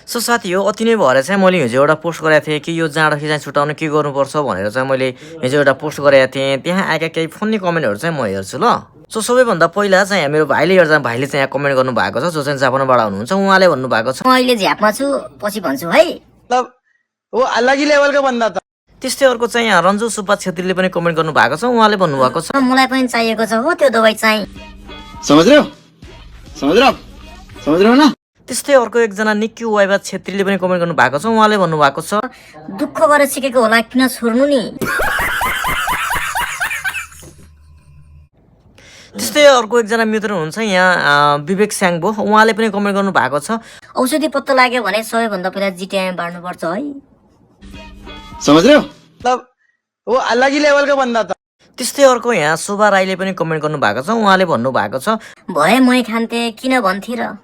So साथी हो अति नै भएर चाहिँ मैले हिजो एउटा पोस्ट गरेको थिएँ कि यो जाँडदेखि चाहिँ छुटाउन के गर्नुपर्छ भनेर चाहिँ मैले हिजो एउटा पोस्ट गरेको थिएँ। त्यहाँ आएका केही फन्नी कमेन्टहरू चाहिँ म हेर्छु ल। सो सबैभन्दा पहिला चाहिँ मेरो भाइले हेर्दा भाइले चाहिँ यहाँ कमेन्ट गर्नुभएको छ, जो चाहिँ जापानबाट हुनुहुन्छ। उहाँले भन्नुभएको छ, म अहिले झ्यापमा छु, पछि भन्छु है। मतलब वो अलग ही लेवल का बंदा था। त्यस्तै अर्को चाहिँ यहाँ रन्जु सुब्बा छेत्रीले पनि कमेन्ट गर्नुभएको छ। उहाँले भन्नुभएको छ, मलाई पनि चाहिएको छ हो त्यो दबाई चाहिँ। समझ रहे हो ना। त्यस्तै अर्को एकजना निक्यु वाइबा छेत्रीले पनि कमेन्ट गर्नुभएको छ। उहाँले भन्नुभएको छ, दुःख गरेर सिकेको होला किन छोड्नु नि। त्यस्तै अर्को एकजना मित्र हुनुहुन्छ यहाँ विवेक स्याङबो। उहाँले पनि कमेन्ट गर्नुभएको छ, औषधि पत्ता लाग्यो भने सबैभन्दा पहिला जिटिआई बाँड्नुपर्छ है। समझ रहे हो, मतलब वो अलग ही लेवल का बंदा था। त्यस्तै अर्को यहाँ शोभा राईले पनि कमेन्ट गर्नुभएको छ। उहाँले भन्नुभएको छ, भए मै खान्थे किन भन्थे र।